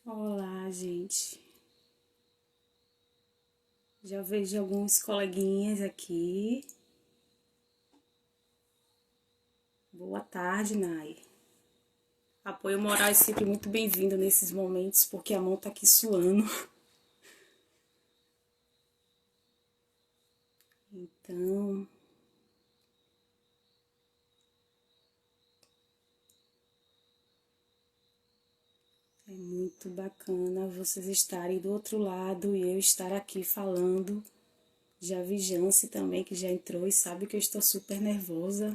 Olá, gente. Já vejo alguns coleguinhas aqui. Boa tarde, Nai. Apoio moral é sempre muito bem-vindo nesses momentos, porque a mão tá aqui suando. Então, é muito bacana vocês estarem do outro lado e eu estar aqui falando. Já vi Jance também, que já entrou e sabe que eu estou super nervosa.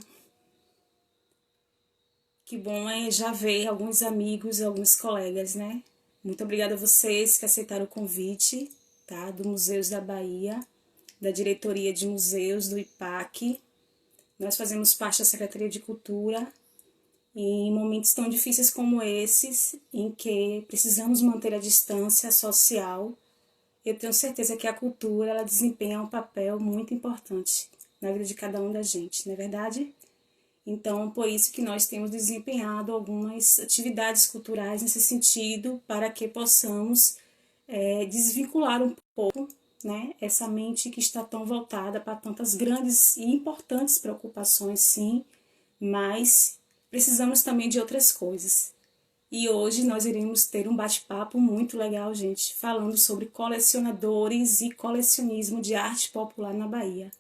Que bom é já ver alguns amigos, alguns colegas, né? Muito obrigada a vocês que aceitaram o convite, tá? Do Museus da Bahia, da Diretoria de Museus do IPAC. Nós fazemos parte da Secretaria de Cultura e em momentos tão difíceis como esses, em que precisamos manter a distância social, eu tenho certeza que a cultura ela desempenha um papel muito importante na vida de cada um da gente, não é verdade? Então, por isso que nós temos desempenhado algumas atividades culturais nesse sentido, para que possamos desvincular um pouco, né, essa mente que está tão voltada para tantas grandes e importantes preocupações, sim, mas precisamos também de outras coisas. E hoje nós iremos ter um bate-papo muito legal, gente, falando sobre colecionadores e colecionismo de arte popular na Bahia.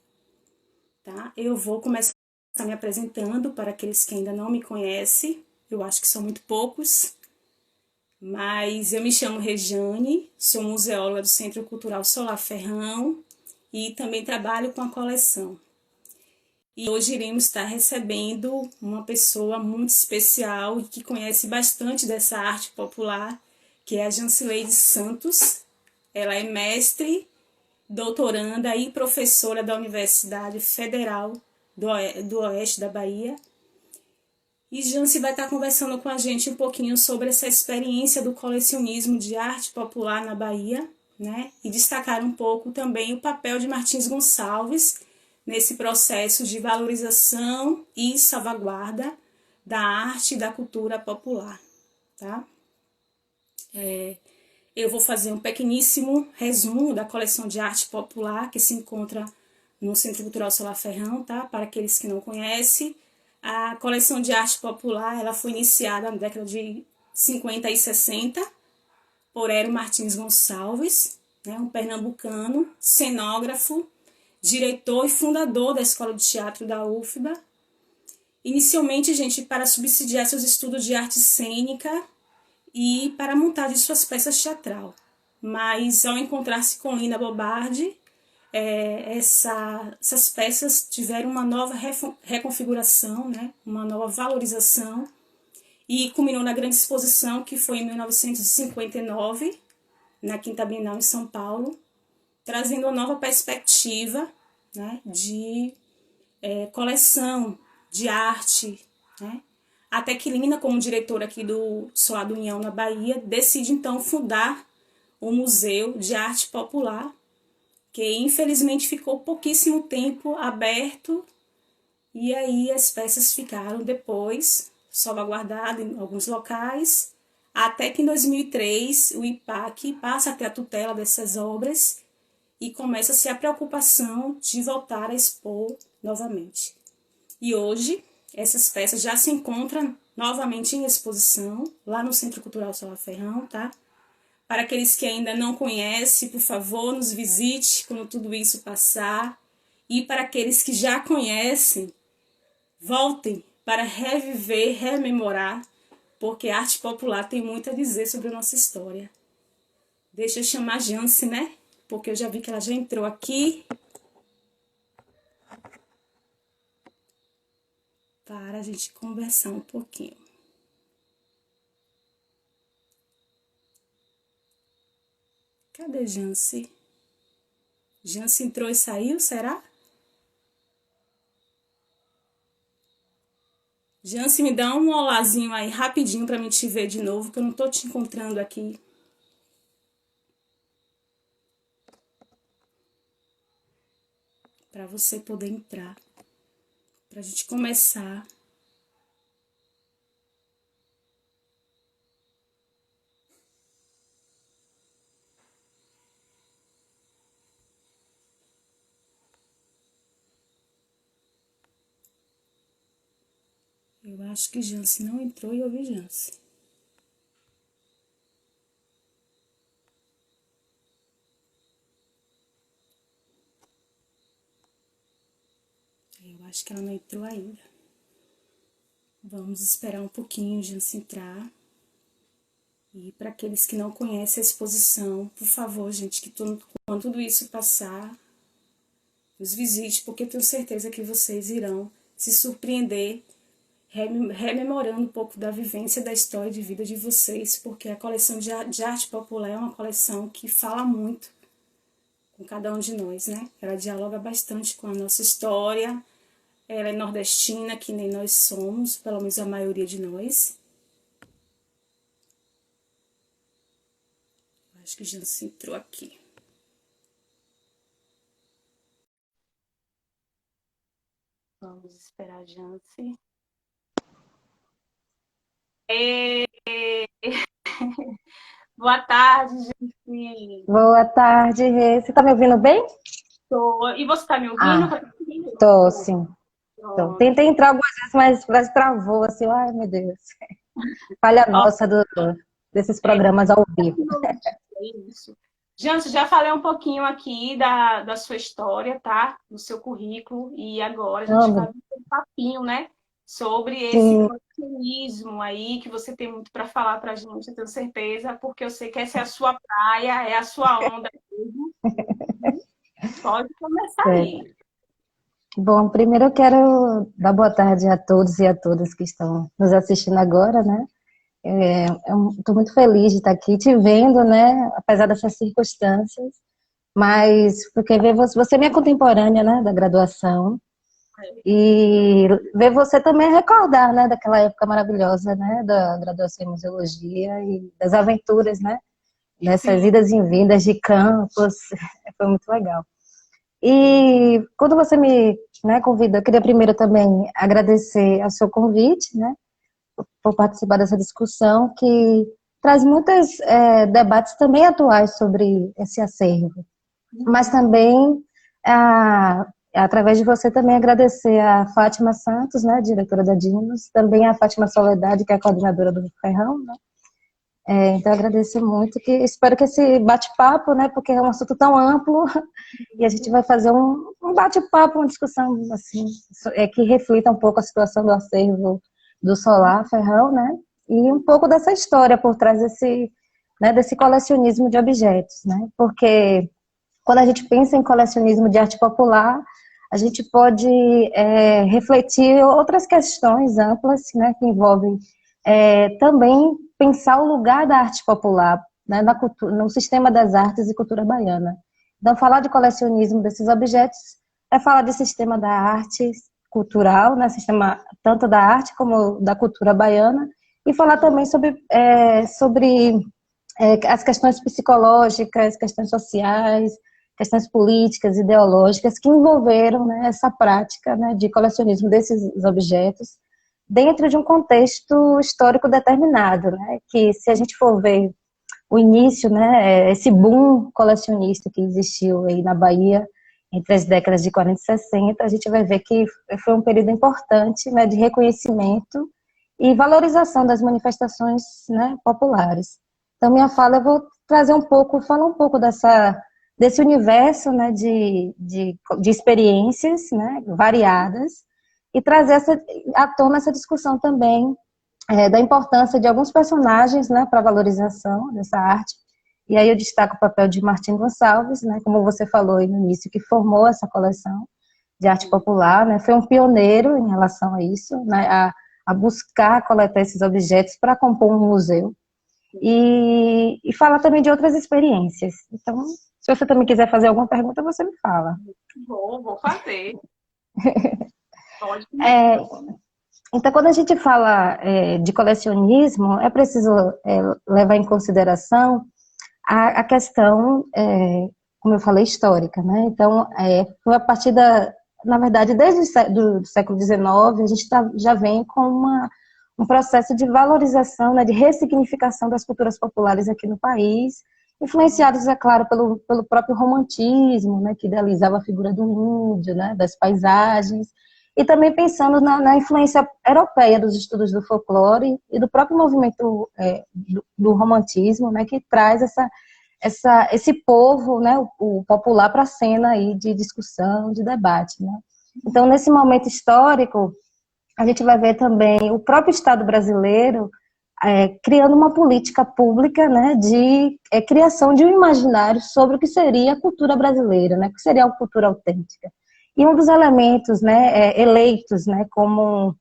Tá? Eu vou começar me apresentando para aqueles que ainda não me conhecem. Eu acho que são muito poucos, mas eu me chamo Rejane, sou museóloga do Centro Cultural Solar Ferrão e também trabalho com a coleção. E hoje iremos estar recebendo uma pessoa muito especial e que conhece bastante dessa arte popular, que é a Jancileide Santos. Ela é mestre, doutoranda e professora da Universidade Federal do Oeste da Bahia. E Jance vai estar conversando com a gente um pouquinho sobre essa experiência do colecionismo de arte popular na Bahia, né? E destacar um pouco também o papel de Martins Gonçalves nesse processo de valorização e salvaguarda da arte e da cultura popular, tá? Eu vou fazer um pequeníssimo resumo da coleção de arte popular que se encontra no Centro Cultural Solar Ferrão, tá? Para aqueles que não conhecem, a coleção de arte popular ela foi iniciada na década de 50 e 60 por Hélio Martins Gonçalves, né? Um pernambucano, cenógrafo, diretor e fundador da Escola de Teatro da UFBA. Inicialmente, gente, para subsidiar seus estudos de arte cênica e para montar de suas peças teatral. Mas ao encontrar-se com Lina Bobardi, essas peças tiveram uma nova reconfiguração, né? Uma nova valorização, e culminou na grande exposição que foi em 1959, na Quinta Bienal em São Paulo, trazendo uma nova perspectiva, né, de coleção, de arte, né? Até que Lina, como diretora aqui do Solar do União na Bahia, decide então fundar o Museu de Arte Popular, que infelizmente ficou pouquíssimo tempo aberto, e aí as peças ficaram depois salvaguardadas em alguns locais, até que em 2003 o IPAC passa a ter a tutela dessas obras e começa-se a preocupação de voltar a expor novamente. E hoje essas peças já se encontram novamente em exposição lá no Centro Cultural Solar Ferrão, tá? Para aqueles que ainda não conhecem, por favor, nos visite quando tudo isso passar. E para aqueles que já conhecem, voltem para reviver, rememorar, porque a arte popular tem muito a dizer sobre a nossa história. Deixa eu chamar a Jance, né? Porque eu já vi que ela já entrou aqui. Para a gente conversar um pouquinho. Cadê Jance? Jance entrou e saiu, será? Jance, me dá um olazinho aí rapidinho para mim te ver de novo, que eu não tô te encontrando aqui. Para você poder entrar. Pra gente começar. Eu acho que Jance não entrou e eu vi Jance. Eu acho que ela não entrou ainda. Vamos esperar um pouquinho Jance entrar. E para aqueles que não conhecem a exposição, por favor, gente, que quando tudo isso passar, nos visite, porque eu tenho certeza que vocês irão se surpreender, rememorando um pouco da vivência da história de vida de vocês, porque a coleção de arte popular é uma coleção que fala muito com cada um de nós, né? Ela dialoga bastante com a nossa história, ela é nordestina, que nem nós somos, pelo menos a maioria de nós. Acho que já se entrou aqui. Vamos esperar a Jance. Boa tarde, Jance. Boa tarde, Rê. Você tá me ouvindo bem? Tô. E você tá me ouvindo? Ah, tô, sim. Tô. Tentei entrar algumas vezes, mas travou, assim, ai, meu Deus. Falha Ó, nossa desses programas ao vivo. é isso. Jance, já falei um pouquinho aqui da sua história, tá? Do seu currículo, e agora a gente vai Amo. ter um papinho, né? Sobre esse Sim, colecionismo aí, que você tem muito para falar pra gente, eu tenho certeza, porque eu sei que essa é a sua praia, é a sua onda mesmo. Pode começar é. aí. Bom, primeiro eu quero dar boa tarde a todos e a todas que estão nos assistindo agora, né? Eu estou muito feliz de estar aqui te vendo, né? Apesar dessas circunstâncias, mas porque ver você é minha contemporânea, né? Da graduação. E ver você também recordar, né, daquela época maravilhosa, né, da graduação em museologia e das aventuras, né, dessas Sim. idas e vindas de campus, foi muito legal. E quando você me, né, convida, eu queria primeiro também agradecer ao seu convite, né, por participar dessa discussão que traz muitos debates também atuais sobre esse acervo, mas também através de você também agradecer a Fátima Santos, né, diretora da Dimos, também a Fátima Soledade, que é a coordenadora do Ferrão, né? Então agradecer muito, que espero que esse bate-papo, né, porque é um assunto tão amplo, e a gente vai fazer um bate-papo, uma discussão assim, que reflita um pouco a situação do acervo do Solar Ferrão, né, e um pouco dessa história por trás desse, né, desse colecionismo de objetos, né, porque quando a gente pensa em colecionismo de arte popular, a gente pode refletir outras questões amplas, né, que envolvem também pensar o lugar da arte popular, né, no sistema das artes e cultura baiana. Então, falar de colecionismo desses objetos é falar de sistema da arte cultural, né, sistema tanto da arte como da cultura baiana, e falar também sobre as questões psicológicas, questões sociais, questões políticas, ideológicas que envolveram, né, essa prática, né, de colecionismo desses objetos dentro de um contexto histórico determinado, né, que se a gente for ver o início, né, esse boom colecionista que existiu aí na Bahia entre as décadas de 40 e 60, a gente vai ver que foi um período importante, né, de reconhecimento e valorização das manifestações, né, populares. Então, minha fala, eu vou trazer falar um pouco desse universo, né, de experiências, né, variadas, e trazer à tona essa discussão também da importância de alguns personagens, né, para a valorização dessa arte. E aí eu destaco o papel de Martim Gonçalves, né, como você falou aí no início, que formou essa coleção de arte popular, né, foi um pioneiro em relação a isso, né, a buscar coletar esses objetos para compor um museu. E falar também de outras experiências. Então, se você também quiser fazer alguma pergunta, você me fala. Vou fazer. Pode. É, então, quando a gente fala de colecionismo, é preciso levar em consideração a questão, como eu falei, histórica, né? Então, foi a partir na verdade, desde do século XIX, a gente já vem com um processo de valorização, né, de ressignificação das culturas populares aqui no país, influenciados, é claro, pelo próprio romantismo, né, que idealizava a figura do índio, né, das paisagens, e também pensando na influência europeia dos estudos do folclore e do próprio movimento do romantismo, né, que traz esse povo, né, o popular para a cena aí de discussão, de debate, né. Então, nesse momento histórico, a gente vai ver também o próprio Estado brasileiro criando uma política pública, né, de criação de um imaginário sobre o que seria a cultura brasileira, né, o que seria a cultura autêntica. E um dos elementos, né, eleitos, né, como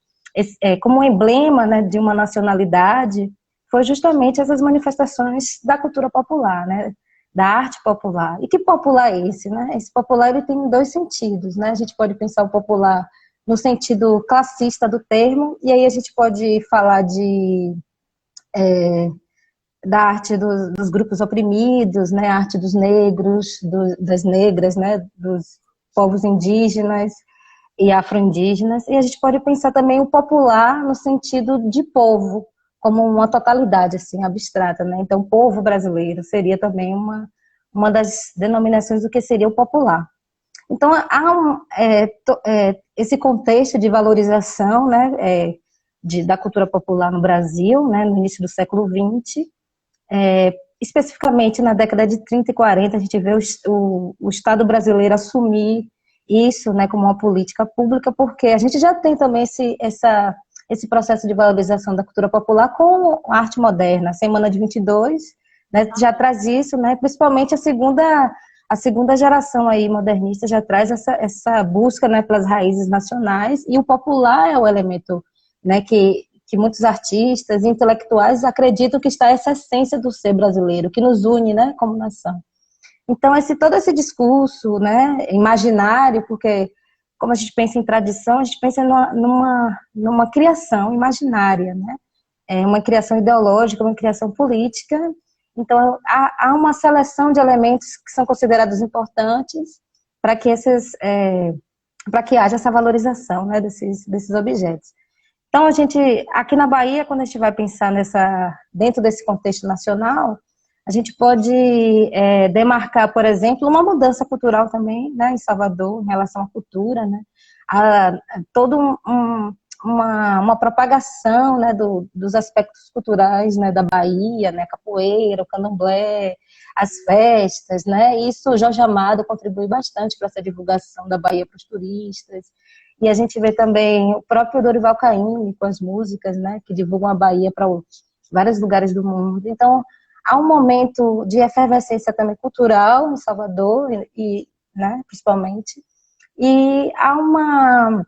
um emblema, né, de uma nacionalidade foi justamente essas manifestações da cultura popular, né, da arte popular. E que popular é esse, né? Esse popular ele tem dois sentidos, né? A gente pode pensar o popular no sentido classista do termo, e aí a gente pode falar da arte dos grupos oprimidos, né, a arte dos negros, das negras, né, dos povos indígenas e afro-indígenas, e a gente pode pensar também o popular no sentido de povo, como uma totalidade assim abstrata, né? Então, o povo brasileiro seria também uma das denominações do que seria o popular. Então, há esse contexto de valorização, né, da cultura popular no Brasil, né, no início do século XX, especificamente na década de 30 e 40, a gente vê o Estado brasileiro assumir isso, né, como uma política pública, porque a gente já tem também esse processo de valorização da cultura popular com a arte moderna. A Semana de 22, né, já traz isso, né, principalmente a segunda geração aí modernista já traz essa busca, né, pelas raízes nacionais, e o popular é o elemento, né, que muitos artistas e intelectuais acreditam que está essa essência do ser brasileiro, que nos une, né, como nação. Então, todo esse discurso, né, imaginário, porque como a gente pensa em tradição, a gente pensa numa criação imaginária, né, uma criação ideológica, uma criação política. Então, há uma seleção de elementos que são considerados importantes para que haja essa valorização, né, desses objetos. Então, aqui na Bahia, quando a gente vai pensar dentro desse contexto nacional, a gente pode demarcar, por exemplo, uma mudança cultural também, né, em Salvador, em relação à cultura, né, todo uma propagação, né, dos aspectos culturais, né, da Bahia, né, capoeira, o candomblé, as festas, né, isso o Jorge Amado contribui bastante para essa divulgação da Bahia para os turistas. E a gente vê também o próprio Dorival Caymmi com as músicas, né, que divulgam a Bahia para vários lugares do mundo. Então, há um momento de efervescência também cultural em Salvador, né, principalmente, e há um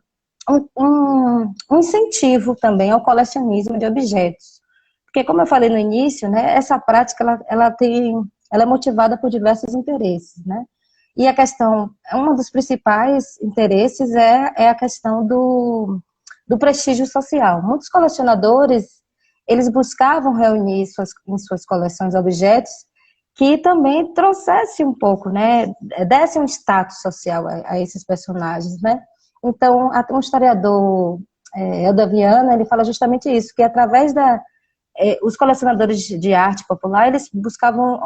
incentivo também ao colecionismo de objetos. Porque, como eu falei no início, né, essa prática ela é motivada por diversos interesses, né? E um dos principais interesses é a questão do prestígio social. Muitos colecionadores, eles buscavam reunir em suas coleções objetos que também trouxesse um pouco, né, desse um status social a esses personagens, né? Então, um historiador, Elda Viana, ele fala justamente isso, que através os colecionadores de arte popular, eles buscavam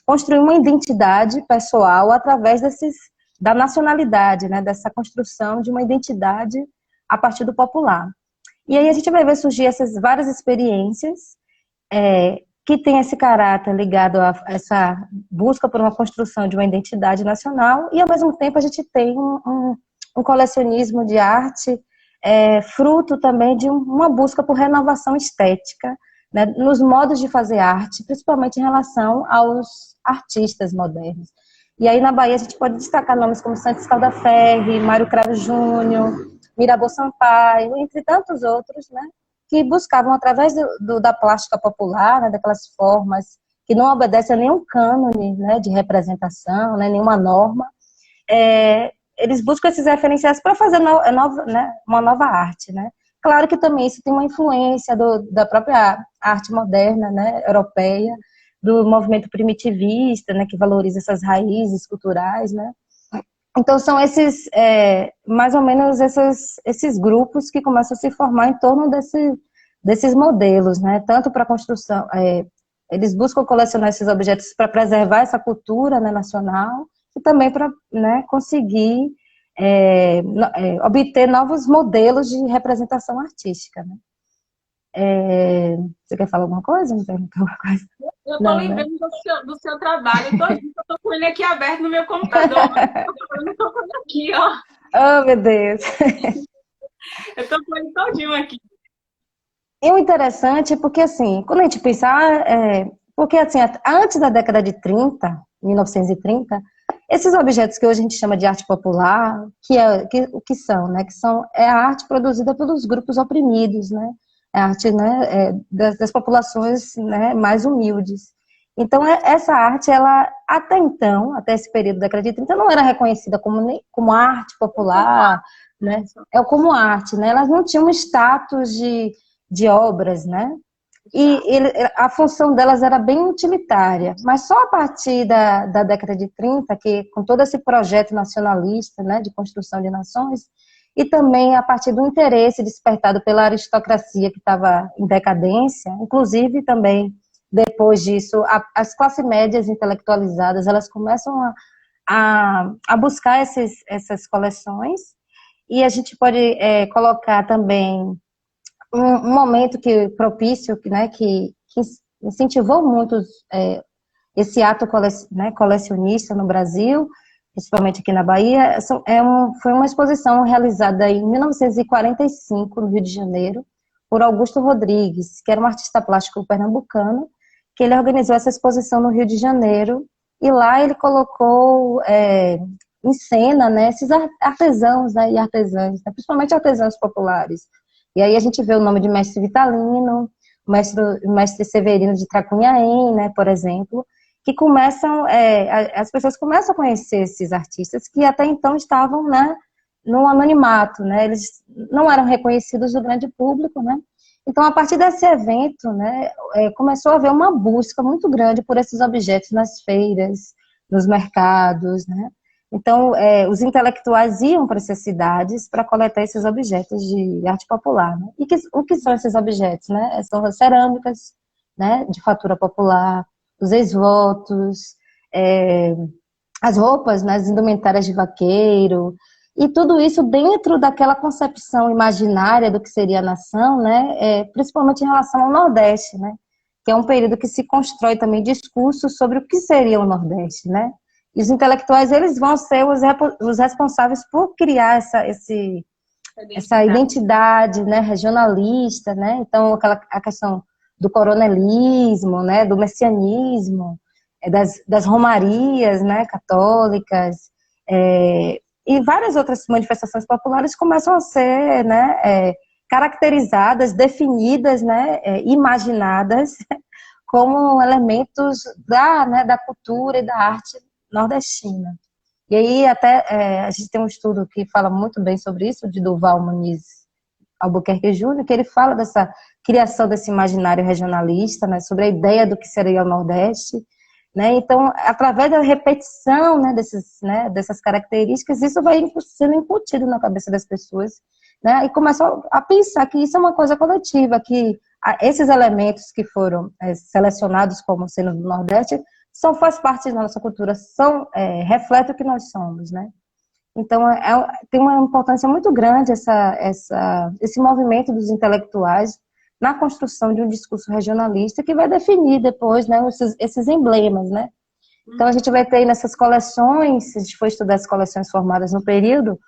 construir uma identidade pessoal através da nacionalidade, né, dessa construção de uma identidade a partir do popular. E aí a gente vai ver surgir essas várias experiências que têm esse caráter ligado a essa busca por uma construção de uma identidade nacional, e ao mesmo tempo a gente tem um colecionismo de arte fruto também de uma busca por renovação estética, né, nos modos de fazer arte, principalmente em relação aos artistas modernos. E aí na Bahia a gente pode destacar nomes como Santos Caldaferri, Mário Cravo Júnior, Mirabô Sampaio, entre tantos outros, né, que buscavam, através da plástica popular, né, daquelas formas que não obedecem a nenhum cânone, né, de representação, né, nenhuma norma, eles buscam esses referenciais para fazer né, uma nova arte, né? Claro que também isso tem uma influência da própria arte moderna, né, europeia, do movimento primitivista, né, que valoriza essas raízes culturais, né? Então são mais ou menos esses grupos que começam a se formar em torno desses modelos, né? Tanto para a construção, eles buscam colecionar esses objetos para preservar essa cultura, né, nacional, e também para, né, conseguir obter novos modelos de representação artística, né? Você quer falar alguma coisa? Me perguntou alguma coisa? Eu estou Não, né? lembrando do seu trabalho. Eu estou com ele aqui aberto no meu computador. Eu não estou com ele aqui, ó. Oh, meu Deus! Eu estou com ele todinho aqui. E o interessante é porque, assim, quando a gente pensar, porque, assim, antes da década de 30, 1930, esses objetos que hoje a gente chama de arte popular, o que são, né? É a arte produzida pelos grupos oprimidos, né? É a arte, né, das populações, né, mais humildes. Então, essa arte, ela, até então, até esse período da década de 30, não era reconhecida como arte popular, né? Como arte, né? Elas não tinham status de obras, né? A função delas era bem utilitária, mas só a partir da década de 30, que com todo esse projeto nacionalista, né, de construção de nações, e também a partir do interesse despertado pela aristocracia que estava em decadência, inclusive também depois disso, as classes médias intelectualizadas, elas começam a buscar essas coleções, e a gente pode colocar também um momento propício, né, que incentivou muito esse ato colecionista no Brasil, principalmente aqui na Bahia. Foi uma exposição realizada em 1945, no Rio de Janeiro, por Augusto Rodrigues, que era um artista plástico pernambucano, que ele organizou essa exposição no Rio de Janeiro, e lá ele colocou em cena, né, esses artesãos, né, e artesãs, né, principalmente artesãos populares. E aí a gente vê o nome de Mestre Vitalino, Mestre Severino de Tracunhaém, né, por exemplo, que as pessoas começam a conhecer esses artistas que até então estavam, né, no anonimato, né, eles não eram reconhecidos do grande público, né. Então, a partir desse evento, né, começou a haver uma busca muito grande por esses objetos nas feiras, nos mercados, né. Então, os intelectuais iam para essas cidades para coletar esses objetos de arte popular, né? E o que são esses objetos, né? São as cerâmicas, né, de fatura popular, os ex-votos, as roupas, né, as indumentárias de vaqueiro, e tudo isso dentro daquela concepção imaginária do que seria a nação, né, principalmente em relação ao Nordeste, né, que é um período que se constrói também discursos sobre o que seria o Nordeste, né. E os intelectuais, eles vão ser os responsáveis por criar essa identidade, né, regionalista, né? Então, a questão do coronelismo, né, do messianismo, das romarias, né, católicas, e várias outras manifestações populares começam a ser, né, caracterizadas, definidas, né, imaginadas como elementos da cultura e da arte nordestina. E aí até a gente tem um estudo que fala muito bem sobre isso, de Durval Muniz Albuquerque Júnior, que ele fala dessa criação desse imaginário regionalista, né, sobre a ideia do que seria o Nordeste, né. Então, através da repetição, né, dessas características, isso vai sendo incutido na cabeça das pessoas, né, e começam a pensar que isso é uma coisa coletiva, que esses elementos que foram selecionados como sendo do Nordeste faz parte da nossa cultura, refletem o que nós somos, né? Então, tem uma importância muito grande esse movimento dos intelectuais na construção de um discurso regionalista que vai definir depois, né, esses emblemas, né? Então, a gente vai ter nessas coleções, se a gente for estudar as coleções formadas no período,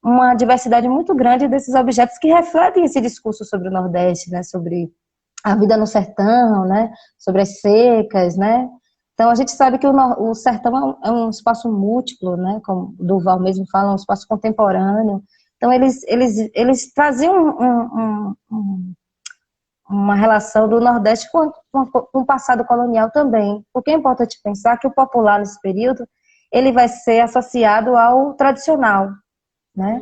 uma diversidade muito grande desses objetos que refletem esse discurso sobre o Nordeste, né, sobre a vida no sertão, né, sobre as secas, né. Então, a gente sabe que o sertão é um espaço múltiplo, né? Como o Durval mesmo fala, um espaço contemporâneo. Então, eles traziam uma relação do Nordeste com o passado colonial também. Porque é importante pensar que o popular, nesse período, ele vai ser associado ao tradicional, né?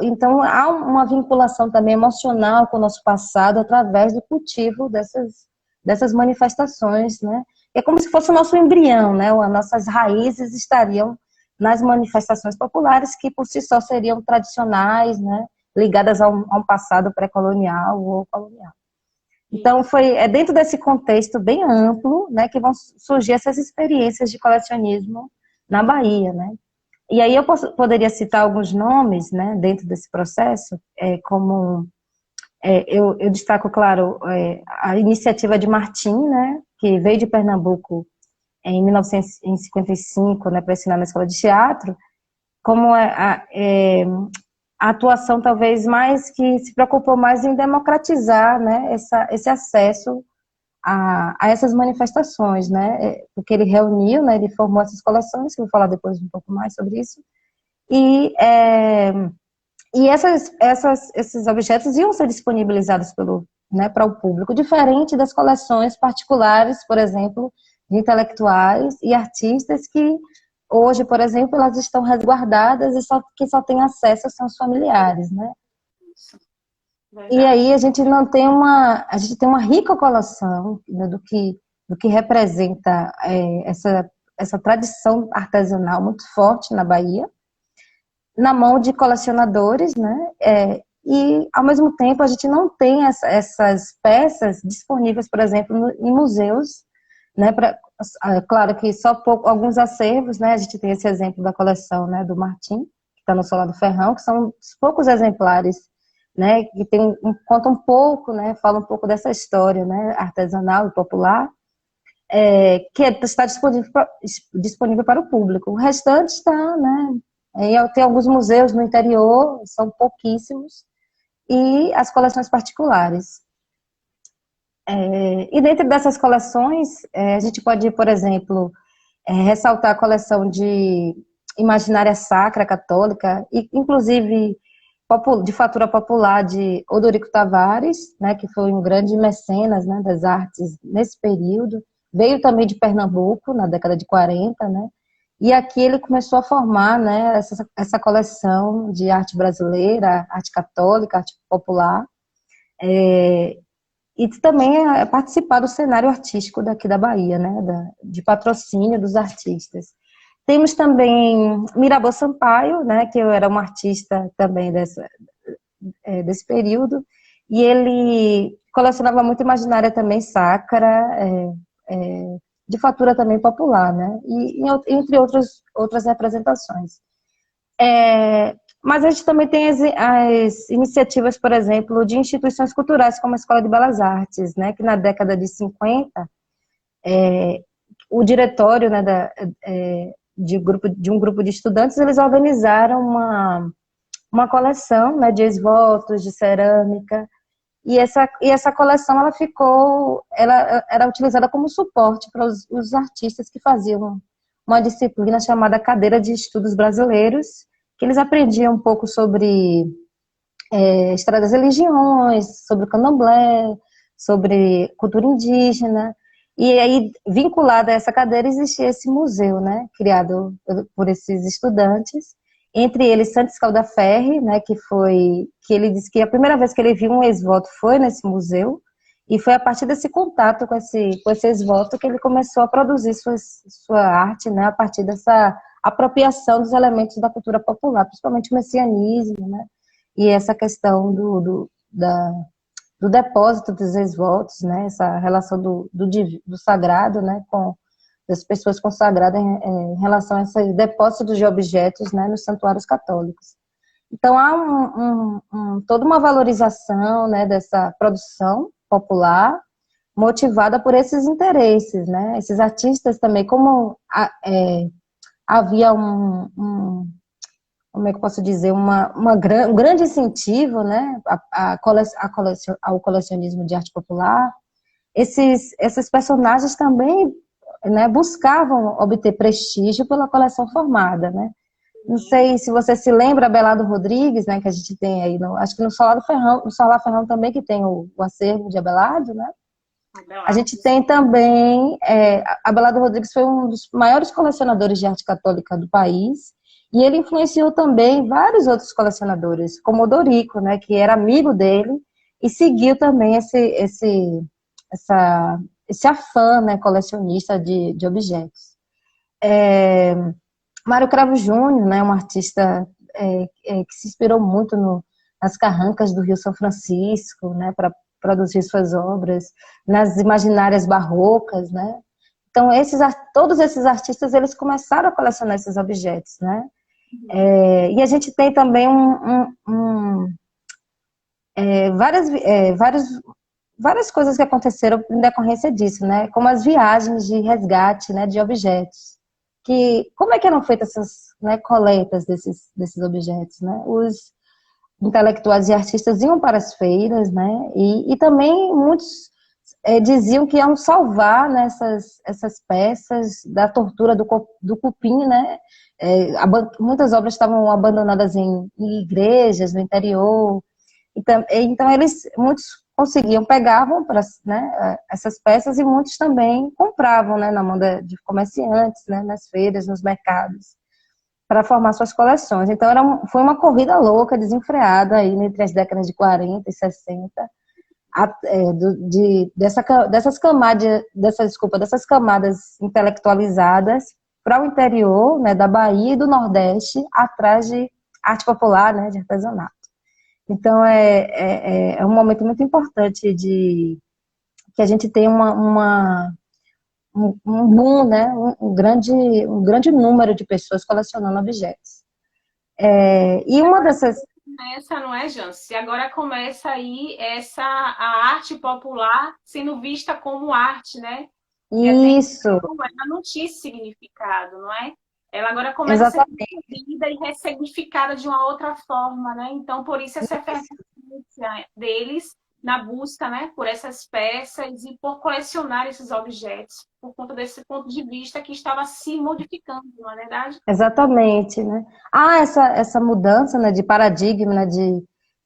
Então, há uma vinculação também emocional com o nosso passado através do cultivo dessas manifestações, né? É como se fosse o nosso embrião, né? As nossas raízes estariam nas manifestações populares, que por si só seriam tradicionais, né? Ligadas a um passado pré-colonial ou colonial. Então, é dentro desse contexto bem amplo, né, que vão surgir essas experiências de colecionismo na Bahia, né? E aí eu poderia citar alguns nomes, né, dentro desse processo, como eu destaco, claro, a iniciativa de Martim, né, que veio de Pernambuco em 1955, né, para ensinar na escola de teatro, como a atuação talvez mais que se preocupou mais em democratizar, né, esse acesso a essas manifestações, né, porque ele reuniu, né, ele formou essas coleções, que eu vou falar depois um pouco mais sobre isso, e, esses objetos iam ser disponibilizados né, para o público, diferente das coleções particulares, por exemplo, de intelectuais e artistas que hoje, por exemplo, elas estão resguardadas e que só têm acesso são os familiares, né? E aí a gente não tem a gente tem uma rica coleção, né, do que representa essa tradição artesanal muito forte na Bahia, na mão de colecionadores, né? E ao mesmo tempo a gente não tem essas peças disponíveis, por exemplo, em museus, né? Claro que só alguns acervos, né? A gente tem esse exemplo da coleção, né, do Martim, que está no Solar do Ferrão, que são poucos exemplares, né? Que conta um pouco, né? Fala um pouco dessa história, né? Artesanal e popular, que está disponível para o público. O restante está, né? Tem alguns museus no interior, são pouquíssimos, e as coleções particulares. E dentro dessas coleções, a gente pode, por exemplo, ressaltar a coleção de imaginária sacra católica, e inclusive de fatura popular de Odorico Tavares, né, que foi um grande mecenas, né, das artes nesse período, veio também de Pernambuco, na década de 40, né, e aqui ele começou a formar, né, essa coleção de arte brasileira, arte católica, arte popular, e também participar do cenário artístico daqui da Bahia, né, de patrocínio dos artistas. Temos também Mirabô Sampaio, né, que eu era um artista também desse período, e ele colecionava muito imaginária também sacra, de fatura também popular, né, e entre outras representações. Mas a gente também tem as iniciativas, por exemplo, de instituições culturais, como a Escola de Belas Artes, né, que na década de 50, o diretório, né, de um grupo de estudantes, eles organizaram uma coleção, né, de ex-votos, de cerâmica, e essa coleção ela era utilizada como suporte para os artistas que faziam uma disciplina chamada Cadeira de Estudos Brasileiros, que eles aprendiam um pouco sobre história das religiões, sobre o candomblé, sobre cultura indígena, e aí, vinculada a essa cadeira, existia esse museu, né, criado por esses estudantes, entre eles Santos Caldaferri, né, que ele disse que a primeira vez que ele viu um ex-voto foi nesse museu, e foi a partir desse contato com esse ex-voto que ele começou a produzir sua arte, né, a partir dessa apropriação dos elementos da cultura popular, principalmente o messianismo, né, e essa questão do depósito dos ex-votos, né, essa relação do sagrado, né, com das pessoas consagradas em relação a esse depósito de objetos, né, nos santuários católicos. Então há toda uma valorização, né, dessa produção popular motivada por esses interesses, né, esses artistas também, como havia como é que eu posso dizer, um grande incentivo, né, ao colecionismo de arte popular. Esses personagens também, né, buscavam obter prestígio pela coleção formada, né. Não sei se você se lembra, Abelardo Rodrigues, né, que a gente tem aí, acho que no Solar Ferrão também, que tem o acervo de Abelardo, né. A gente tem também, Abelardo Rodrigues foi um dos maiores colecionadores de arte católica do país, e ele influenciou também vários outros colecionadores, como Odorico, né, que era amigo dele, e seguiu também esse afã, né, colecionista de objetos. Mário Cravo Júnior, né, um artista que se inspirou muito nas carrancas do Rio São Francisco, né, para produzir suas obras, nas imaginárias barrocas, né. Então, todos esses artistas, eles começaram a colecionar esses objetos, né. E a gente tem também várias coisas que aconteceram em decorrência disso, né? Como as viagens de resgate, né, de objetos. Como é que eram feitas essas, né, coletas desses objetos, né? Os intelectuais e artistas iam para as feiras, né? E também muitos diziam que iam salvar, né, essas peças da tortura do cupim, né? Muitas obras estavam abandonadas em igrejas no interior. Então muitos conseguiam, pegavam né, essas peças e muitos também compravam, né, na mão de comerciantes, né, nas feiras, nos mercados, para formar suas coleções. Então foi uma corrida louca, desenfreada aí entre as décadas de 40 e 60, dessas camadas intelectualizadas para o interior, né, da Bahia e do Nordeste, atrás de arte popular, né, de artesanato. Então, é um momento muito importante que a gente tem um boom, né? Um grande número de pessoas colecionando objetos. E uma dessas... Essa não é, Jance? Agora começa aí a arte popular sendo vista como arte, né? Isso, Ela não tinha esse significado, não é? Ela agora começa a ser exatamente. percebida e ressignificada de uma outra forma, né? Então, por isso essa efervescência deles na busca, né, por essas peças e por colecionar esses objetos, por conta desse ponto de vista que estava se modificando, não é verdade? Exatamente, né? Essa mudança, né, de paradigma,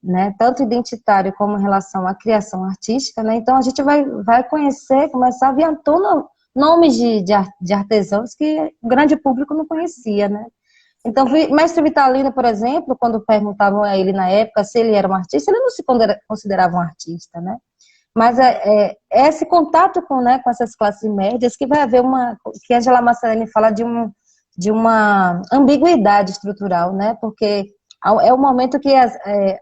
né, tanto identitário como em relação à criação artística, né? Então a gente vai conhecer, começar a vir à tona nomes de artesãos que o grande público não conhecia, né? Então, Mestre Vitalino, por exemplo, quando perguntavam a ele na época se ele era um artista, ele não se considerava um artista, né? Mas é esse contato né, com essas classes médias que vai haver que a Angela Massarani fala de uma ambiguidade estrutural, né? Porque é o momento que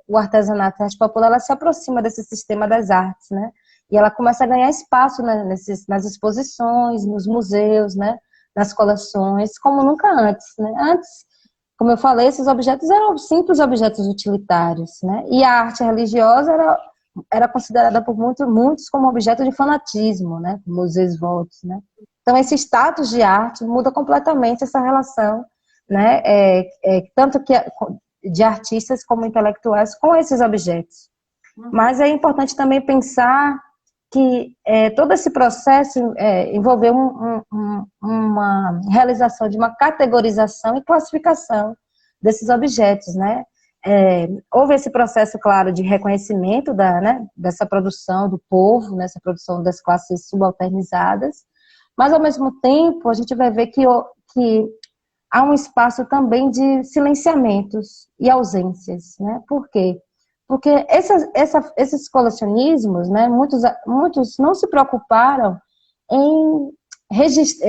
o artesanato, a arte popular, ela se aproxima desse sistema das artes, né? E ela começa a ganhar espaço, né, nas exposições, nos museus, né? Nas coleções, como nunca antes, né? Antes, como eu falei, esses objetos eram simples objetos utilitários, né? E a arte religiosa era considerada por muitos como objeto de fanatismo, né? Como os ex-votos, né? Então, esse status de arte muda completamente essa relação, né? Tanto que de artistas como intelectuais com esses objetos. Mas é importante também pensar que todo esse processo envolveu uma realização de uma categorização e classificação desses objetos, né? Houve esse processo, claro, de reconhecimento né, dessa produção do povo, nessa produção das classes subalternizadas, mas, ao mesmo tempo, a gente vai ver que há um espaço também de silenciamentos e ausências, né? Por quê? Porque esses colecionismos, né, muitos não se preocuparam em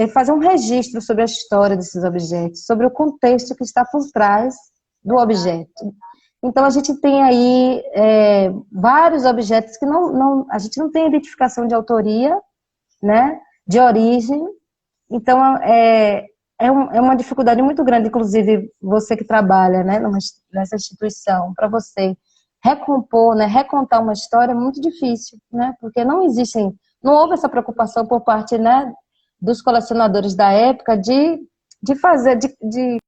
fazer um registro sobre a história desses objetos, sobre o contexto que está por trás do objeto. Então, a gente tem aí vários objetos que a gente não tem identificação de autoria, né, de origem. Então, é uma dificuldade muito grande, inclusive você que trabalha, né, nessa instituição, para você recompor, né, recontar uma história é muito difícil, né, porque não houve essa preocupação por parte, né, dos colecionadores da época de fazer, de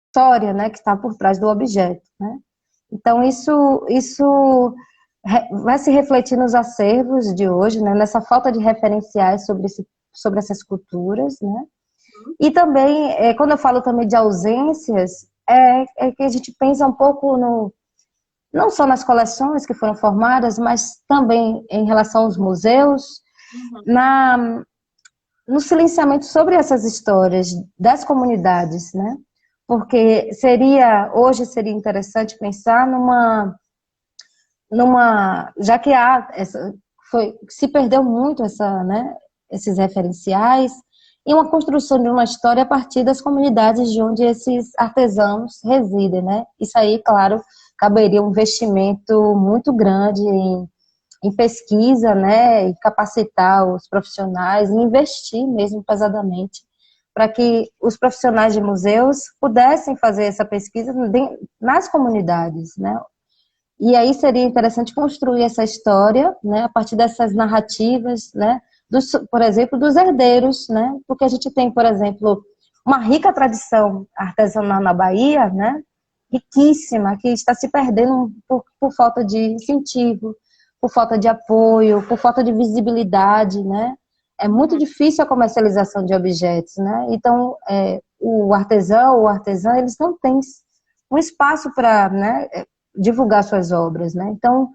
história, né, que está por trás do objeto, né. Então, isso vai se refletir nos acervos de hoje, né, nessa falta de referenciais sobre essas culturas, né. E também, quando eu falo também de ausências, é que a gente pensa um pouco não só nas coleções que foram formadas, mas também em relação aos museus, no silenciamento sobre essas histórias das comunidades, né? Porque hoje seria interessante pensar já que se perdeu muito né, esses referenciais, e uma construção de uma história a partir das comunidades de onde esses artesãos residem, né? Isso aí, claro, caberia um investimento muito grande em pesquisa, né, e capacitar os profissionais, e investir mesmo pesadamente para que os profissionais de museus pudessem fazer essa pesquisa nas comunidades, né? E aí seria interessante construir essa história, né, a partir dessas narrativas, né, por exemplo, dos herdeiros, né, porque a gente tem, por exemplo, uma rica tradição artesanal na Bahia, né, riquíssima, que está se perdendo por falta de incentivo, por falta de apoio, por falta de visibilidade, né. É muito difícil a comercialização de objetos, né, então o artesão ou artesã, eles não têm um espaço para, né, divulgar suas obras, né? Então,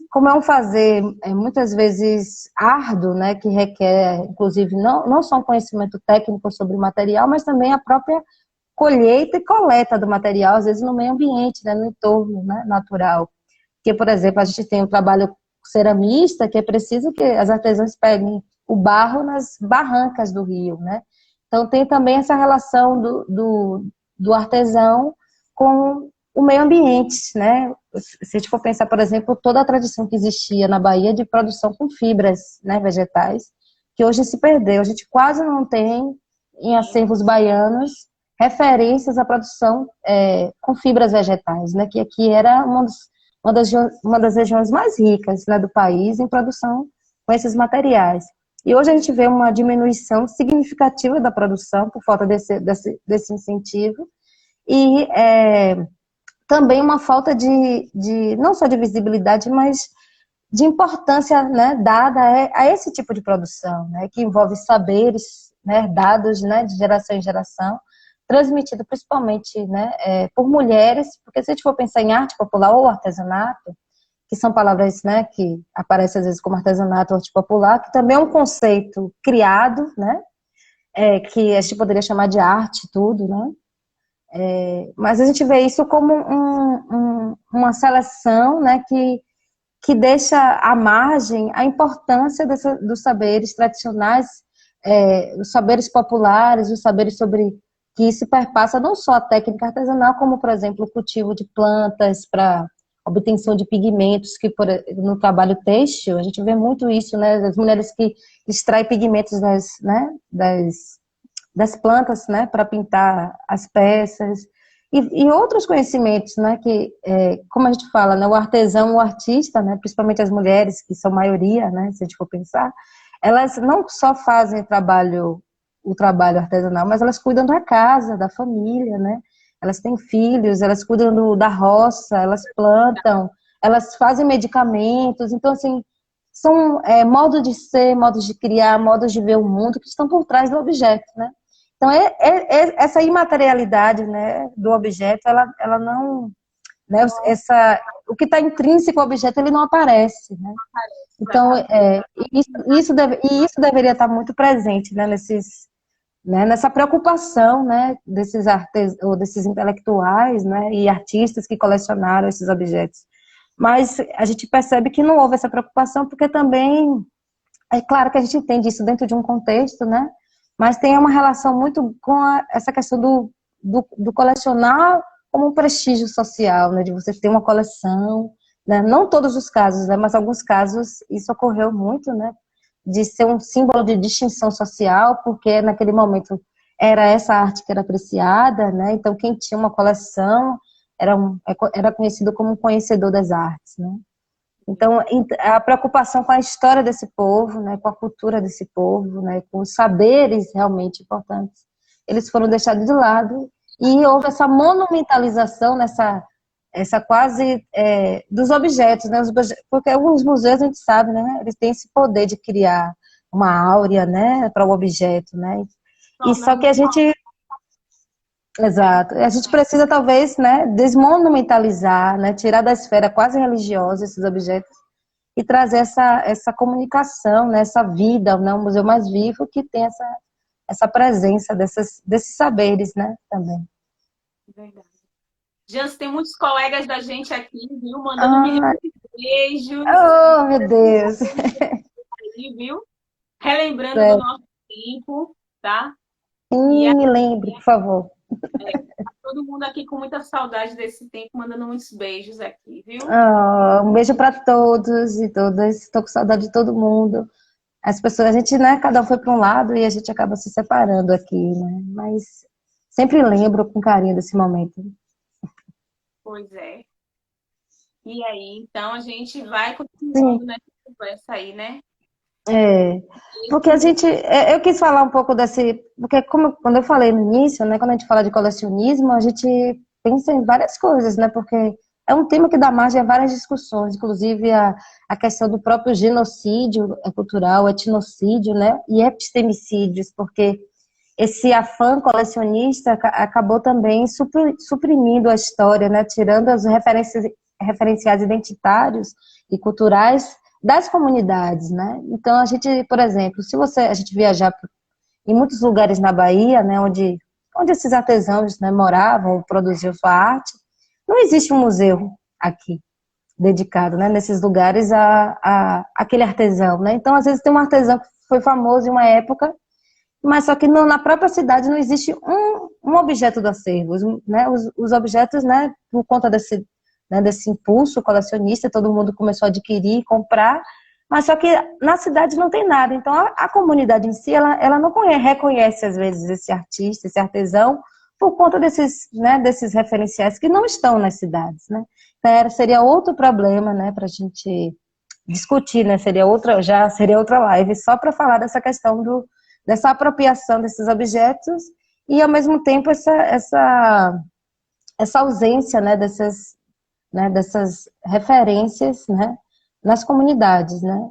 como é um fazer muitas vezes árduo, né, que requer, inclusive, não só um conhecimento técnico sobre o material, mas também a própria colheita e coleta do material, às vezes no meio ambiente, né, no entorno, né, natural. Porque, por exemplo, a gente tem o trabalho ceramista, que é preciso que as artesãs peguem o barro nas barrancas do rio, né? Então, tem também essa relação do artesão com o meio ambiente, né? Se a gente for pensar, por exemplo, toda a tradição que existia na Bahia de produção com fibras, né, vegetais, que hoje se perdeu. A gente quase não tem em acervos baianos referências à produção com fibras vegetais, né? Que aqui era uma das regiões mais ricas, né, do país em produção com esses materiais. E hoje a gente vê uma diminuição significativa da produção por falta desse incentivo e também uma falta não só de visibilidade, mas de importância, né, dada a esse tipo de produção, né, que envolve saberes, né, dados, né, de geração em geração, transmitido principalmente, né, por mulheres, porque se a gente for pensar em arte popular ou artesanato, que são palavras, né, que aparecem às vezes como artesanato ou arte popular, que também é um conceito criado, né, que a gente poderia chamar de arte tudo, né, mas a gente vê isso como uma seleção, né, que deixa à margem a importância dos saberes tradicionais, os saberes populares, os saberes sobre que isso perpassa não só a técnica artesanal, como, por exemplo, o cultivo de plantas para obtenção de pigmentos, que no trabalho têxtil, a gente vê muito isso, né, as mulheres que extraem pigmentos das plantas, né, para pintar as peças, e outros conhecimentos, né, que, como a gente fala, né, o artesão, o artista, né, principalmente as mulheres, que são maioria, né, se a gente for pensar, elas não só fazem o trabalho artesanal, mas elas cuidam da casa, da família, né, elas têm filhos, elas cuidam da roça, elas plantam, elas fazem medicamentos, então, assim, são modos de ser, modos de criar, modos de ver o mundo que estão por trás do objeto, né. Então, essa imaterialidade, né, do objeto, ela não, né, o que está intrínseco ao objeto, ele não aparece, né? Então, isso deveria estar muito presente, né, nessa preocupação, né, ou desses intelectuais, né, e artistas que colecionaram esses objetos. Mas a gente percebe que não houve essa preocupação, porque também, é claro que a gente entende isso dentro de um contexto, né, mas tem uma relação muito com essa questão do colecionar como um prestígio social, né, de você ter uma coleção, né, não todos os casos, né, mas alguns casos isso ocorreu muito, né, de ser um símbolo de distinção social, porque naquele momento era essa arte que era apreciada, né, então quem tinha uma coleção era conhecido como um conhecedor das artes, né. Então, a preocupação com a história desse povo, né, com a cultura desse povo, né, com os saberes realmente importantes, eles foram deixados de lado e houve essa monumentalização essa quase dos objetos, né, porque alguns museus a gente sabe, né, eles têm esse poder de criar uma áurea, né, para o objeto, né, e só que a gente Exato. A gente precisa, talvez, né, desmonumentalizar, né, tirar da esfera quase religiosa esses objetos e trazer essa comunicação, né, essa vida, né, um museu mais vivo que tem essa presença desses saberes, né, também. Verdade. Jans, tem muitos colegas da gente aqui, viu? Mandando milhões de beijos. Oh, meu Deus! Aí, viu? Relembrando do nosso tempo, tá? Sim, me lembre, por favor. Todo mundo aqui com muita saudade desse tempo, mandando muitos beijos aqui, viu? Um beijo para todos e todas. Estou com saudade de todo mundo. As pessoas, a gente, né, cada um foi para um lado e a gente acaba se separando aqui, né? Mas sempre lembro com carinho desse momento. Pois é. E aí, então a gente vai Sim, continuando nessa conversa aí, né? é. Porque a gente, eu quis falar um pouco desse, porque como quando eu falei no início, né, quando a gente fala de colecionismo, a gente pensa em várias coisas, né? Porque é um tema que dá margem a várias discussões, inclusive a questão do próprio genocídio cultural, etnocídio, né? E epistemicídios, porque esse afã colecionista acabou também suprimindo a história, né? Tirando as referenciais identitários e culturais das comunidades, né? Então a gente, por exemplo, se a gente viajar em muitos lugares na Bahia, né, onde esses artesãos, né, moravam, produziam sua arte, não existe um museu aqui dedicado, né, nesses lugares a aquele artesão, né? Então às vezes tem um artesão que foi famoso em uma época, mas só que na própria cidade não existe um objeto do acervo, né? Os objetos, né, por conta desse impulso colecionista, todo mundo começou a adquirir, comprar, mas só que na cidade não tem nada. Então a comunidade em si, ela não reconhece às vezes esse artista, esse artesão, por conta desses, né, desses referenciais que não estão nas cidades, né? Então seria outro problema, né, para a gente discutir, né? Seria outra live só para falar dessa questão dessa apropriação desses objetos e ao mesmo tempo essa ausência, né, dessas referências, né, nas comunidades, né?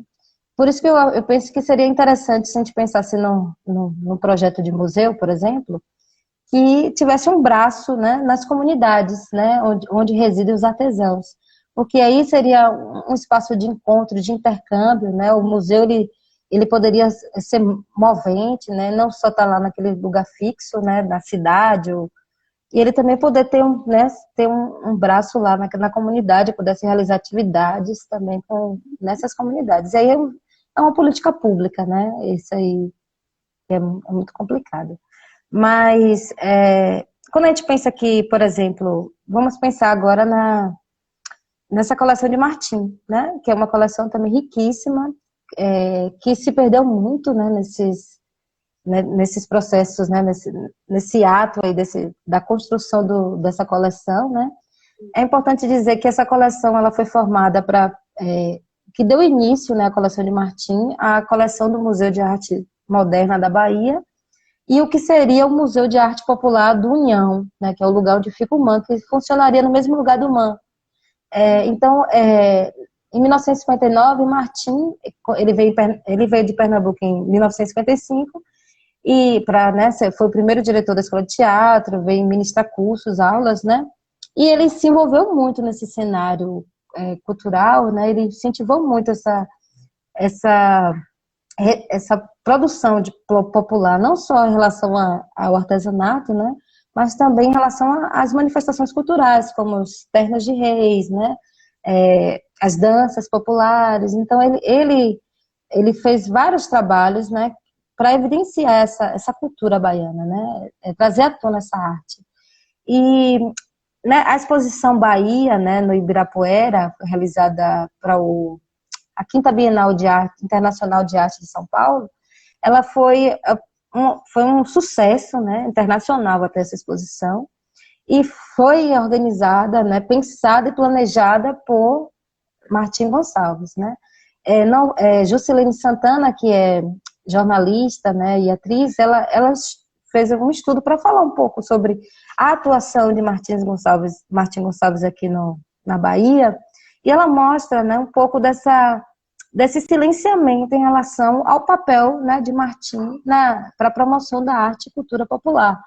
Por isso que eu penso que seria interessante se a gente pensasse no projeto de museu, por exemplo, que tivesse um braço, né, nas comunidades, né, onde residem os artesãos, porque aí seria um espaço de encontro, de intercâmbio, né? O museu ele poderia ser movente, né, não só estar lá naquele lugar fixo, né, na cidade, e ele também poder ter um braço lá na comunidade, pudesse realizar atividades também nessas comunidades. E aí é uma política pública, né? Isso aí é muito complicado. Mas quando a gente pensa que, por exemplo, vamos pensar agora nessa coleção de Martim, né? Que é uma coleção também riquíssima, que se perdeu muito, né? Nesses processos, né? Nesse ato aí da construção dessa coleção, né? É importante dizer que essa coleção ela foi formada que deu início, né, à coleção de Martim, à coleção do Museu de Arte Moderna da Bahia, e o que seria o Museu de Arte Popular do União, né, que é o lugar onde fica o MAN, que funcionaria no mesmo lugar do MAN. Então, em 1959, Martim, ele veio de Pernambuco em 1955, e né, foi o primeiro diretor da escola de teatro, veio ministrar cursos, aulas, né? E ele se envolveu muito nesse cenário cultural, né? Ele incentivou muito essa produção popular, não só em relação ao artesanato, né? Mas também em relação às manifestações culturais, como os ternos de reis, né? As danças populares. Então ele fez vários trabalhos, né? Para evidenciar essa cultura baiana, né? Trazer à tona essa arte. E, né, a exposição Bahia, né, no Ibirapuera, realizada para a Quinta Bienal de Arte Internacional de Arte de São Paulo, ela foi um sucesso, né, internacional até essa exposição, e foi organizada, né, pensada e planejada por Martim Gonçalves, né? Juscelene Santana, que é jornalista, né, e atriz, ela fez um estudo para falar um pouco sobre a atuação de Martim Gonçalves aqui na Bahia, e ela mostra, né, um pouco desse silenciamento em relação ao papel, né, de Martim para a promoção da arte e cultura popular.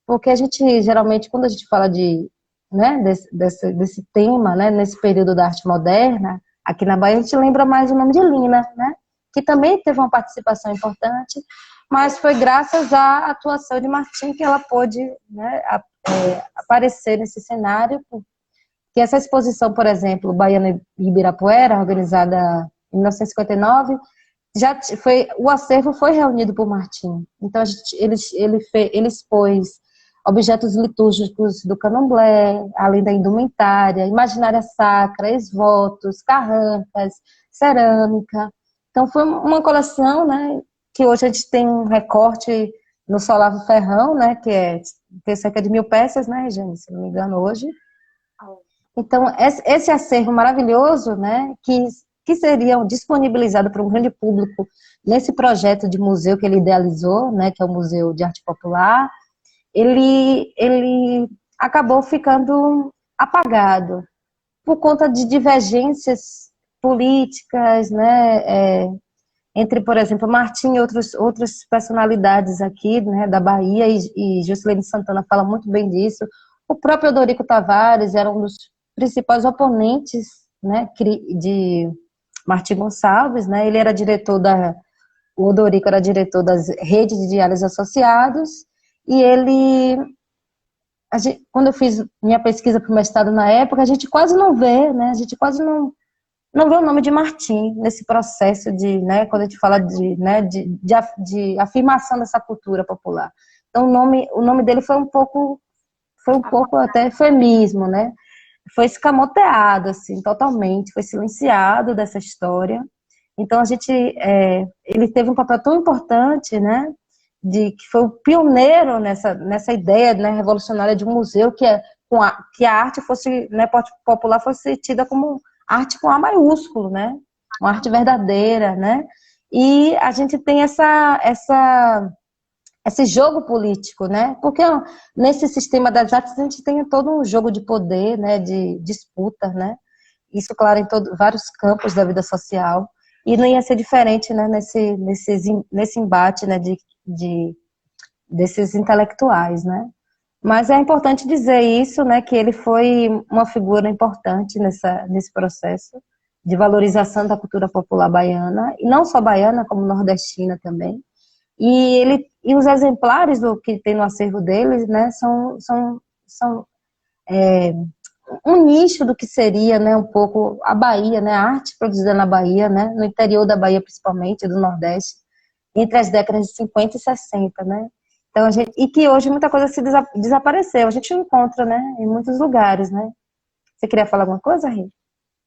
Porque a gente, geralmente, quando a gente fala né, desse tema, né, nesse período da arte moderna, aqui na Bahia, a gente lembra mais o nome de Lina, né, que também teve uma participação importante, mas foi graças à atuação de Martim que ela pôde, né, aparecer nesse cenário, que essa exposição, por exemplo, Baiana e Ibirapuera, organizada em 1959, o acervo foi reunido por Martim. Então, ele expôs objetos litúrgicos do candomblé, além da indumentária, imaginária sacra, ex-votos, carrancas, cerâmica. Então foi uma coleção, né, que hoje a gente tem um recorte no Solavo Ferrão, né, tem cerca de 1.000 peças, né, Regiane, se não me engano, hoje. Então, esse acervo maravilhoso, né, que seriam disponibilizados para um grande público nesse projeto de museu que ele idealizou, né, que é o Museu de Arte Popular, ele acabou ficando apagado por conta de divergências políticas, né, entre, por exemplo, Martim e outras personalidades aqui, né, da Bahia, e Juscelino Santana fala muito bem disso. O próprio Odorico Tavares era um dos principais oponentes, né, de Martim Gonçalves, né, ele era o Odorico era diretor das redes de diários associados, e quando eu fiz minha pesquisa para o mestrado na época, a gente quase não vê, né, a gente quase não vê o nome de Martim nesse processo de, né, quando a gente fala de, né, de afirmação dessa cultura popular. Então o nome dele foi um pouco até eufemismo, né? Foi escamoteado, assim, totalmente, foi silenciado dessa história. Então ele teve um papel tão importante, né? Que foi o pioneiro nessa ideia, né, revolucionária de um museu que a arte fosse, né, popular fosse tida como arte com A maiúsculo, né? Uma arte verdadeira, né? E a gente tem esse jogo político, né? Porque nesse sistema das artes a gente tem todo um jogo de poder, né? De disputa, né? Isso, claro, em vários campos da vida social. E não ia ser diferente, né? Nesse embate, né? Desses intelectuais, né? Mas é importante dizer isso, né, que ele foi uma figura importante nesse processo de valorização da cultura popular baiana, e não só baiana, como nordestina também. E os exemplares do que tem no acervo deles, né, são um nicho do que seria, né, um pouco a Bahia, né, a arte produzida na Bahia, né, no interior da Bahia principalmente, do Nordeste, entre as décadas de 50 e 60, né. Então, e que hoje muita coisa se desapareceu, a gente não encontra, né, em muitos lugares, né. Você queria falar alguma coisa, Rê?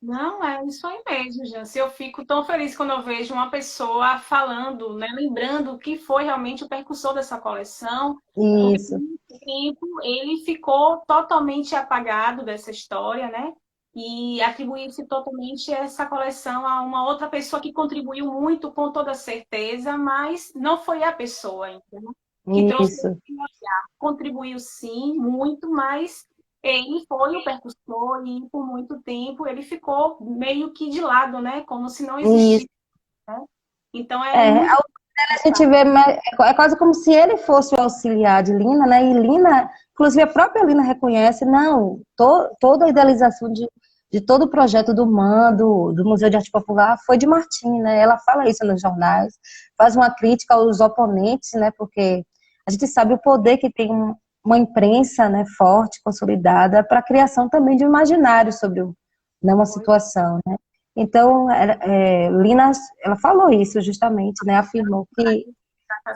Não, é isso aí mesmo, Jance. Eu fico tão feliz quando eu vejo uma pessoa falando, né, lembrando o que foi realmente o percussor dessa coleção, porque por Isso, muito tempo ele ficou totalmente apagado dessa história, né? E atribuiu-se totalmente essa coleção a uma outra pessoa que contribuiu muito, com toda certeza, mas não foi a pessoa, entendeu? Que trouxe esse isso, olhar. Contribuiu sim, muito, mas ele foi o percussor e por muito tempo ele ficou meio que de lado, né? Como se não isso. existisse, né? Então é muito A gente vê, é quase como se ele fosse o auxiliar de Lina, né? E Lina, inclusive a própria Lina reconhece, não, toda a idealização de todo o projeto do MAN, do Museu de Arte Popular, foi de Martim, né? Ela fala isso nos jornais, faz uma crítica aos oponentes, né? Porque a gente sabe o poder que tem uma imprensa, né, forte, consolidada, para a criação também de um imaginário sobre né, uma situação, né? Então, Lina, ela falou isso justamente, né? Afirmou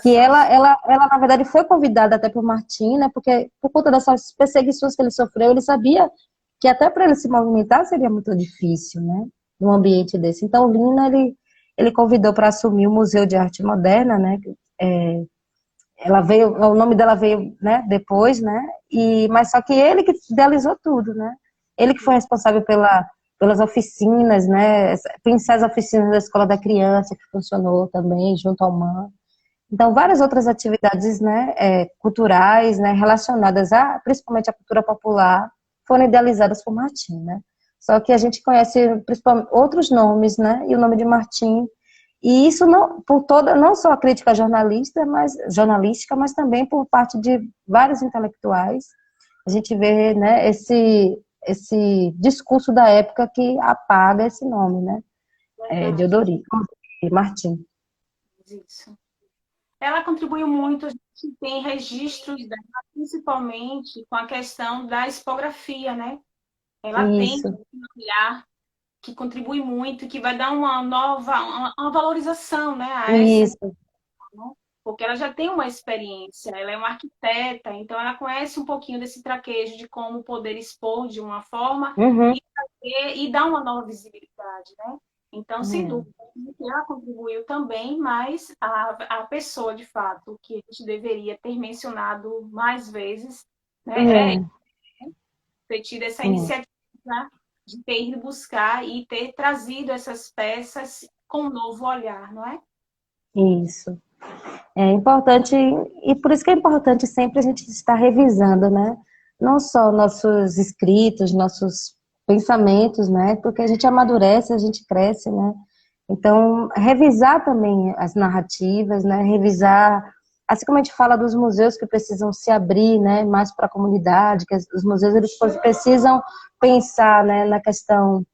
que ela, na verdade, foi convidada até por Martim, né? Porque por conta dessas perseguições que ele sofreu, ele sabia que até para ele se movimentar seria muito difícil, né? Num ambiente desse. Então, Lina, ele convidou para assumir o Museu de Arte Moderna, né? Ela veio, o nome dela veio, né? Depois, né? Mas só que ele que idealizou tudo, né? Ele que foi responsável pelas oficinas, né? Principais oficinas da Escola da Criança, que funcionou também junto ao MAN. Então, várias outras atividades, né, culturais, né, relacionadas principalmente à cultura popular, foram idealizadas por Martim, né? Só que a gente conhece principalmente outros nomes, né? E o nome de Martim, e isso não só a crítica jornalística, mas também por parte de vários intelectuais. A gente vê, né, esse discurso da época que apaga esse nome, né? De Odorico, de Martim. isso. Ela contribuiu muito, a gente tem registros dela, principalmente com a questão da expografia, né? Ela tem Isso, um olhar que contribui muito, que vai dar uma nova, uma valorização, né, a essa, isso. né? porque ela já tem uma experiência, ela é uma arquiteta, então ela conhece um pouquinho desse traquejo de como poder expor de uma forma Uhum. e dar uma nova visibilidade, né? Então, sem É. dúvida, ela contribuiu também, mas a pessoa, de fato, que a gente deveria ter mencionado mais vezes, né, é É. ter tido essa É. iniciativa de ter ido buscar e ter trazido essas peças com um novo olhar, não é? Isso. É importante, e por isso que é importante sempre a gente estar revisando, né? Não só nossos escritos, nossos pensamentos, né? Porque a gente amadurece, a gente cresce, né? Então, revisar também as narrativas, né? Revisar, assim como a gente fala dos museus que precisam se abrir, né? Mais para a comunidade, que os museus eles precisam pensar, né? Na questão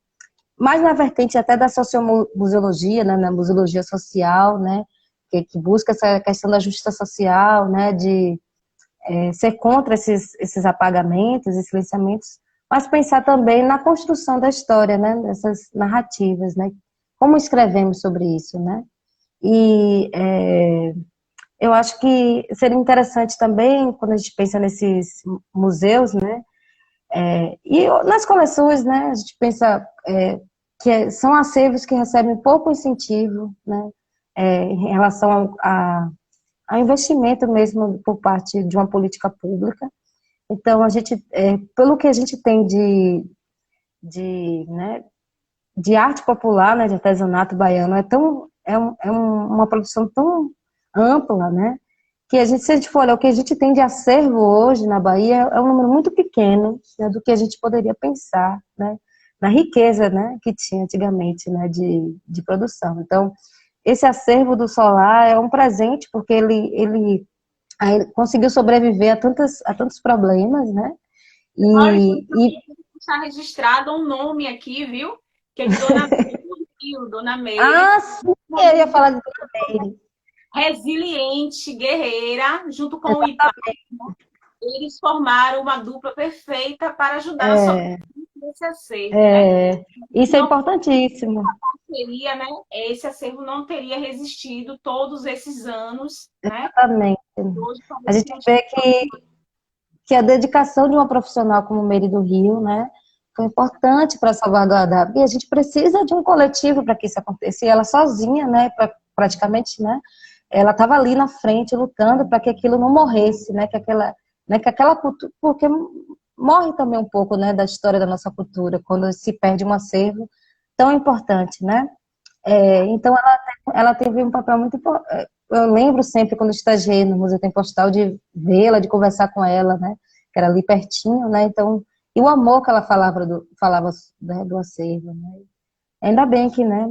mais na vertente até da sociomuseologia, né, na museologia social, né, que busca essa questão da justiça social, né, de ser contra esses apagamentos e silenciamentos, mas pensar também na construção da história, né, dessas narrativas, né, como escrevemos sobre isso, né, e eu acho que seria interessante também, quando a gente pensa nesses museus, né, e nas coleções, né, a gente pensa são acervos que recebem pouco incentivo, né, em relação ao investimento mesmo por parte de uma política pública. Então, a gente, pelo que a gente tem né, de arte popular, né, de artesanato baiano, uma produção tão ampla, né, que a gente, se a gente for olhar o que a gente tem de acervo hoje na Bahia, é um número muito pequeno, né, do que a gente poderia pensar, né, na riqueza, né, que tinha antigamente, né, de produção. Então, esse acervo do Solar é um presente, porque ele aí conseguiu sobreviver a tantos problemas, né, Olha, e está registrado um nome aqui, viu? Que é de Dona Meire do Rio, Dona Meire, sim, eu ia falar de Dona resiliente, guerreira, junto com o IPA, Meire. eles formaram uma dupla perfeita para ajudar na É, sobrevivência desse acervo, né? é, isso é Não importantíssimo. teria, né? Esse acervo não teria resistido todos esses anos, né? Exatamente. Hoje A talvez gente tenha vê que a dedicação de uma profissional como Meire do Rio, né, foi importante para salvaguardar. E a gente precisa de um coletivo para que isso aconteça. E ela sozinha, né, praticamente, né, ela estava ali na frente lutando para que aquilo não morresse, que aquela cultura, porque morre também um pouco, né, da história da nossa cultura quando se perde um acervo tão importante, né? Então ela teve um papel muito importante. Eu lembro sempre quando estagiei no Museu Tempo Postal de vê-la, de conversar com ela, né? Que era ali pertinho, né? Então, e o amor que ela falava né, do acervo, né? Ainda bem que, né?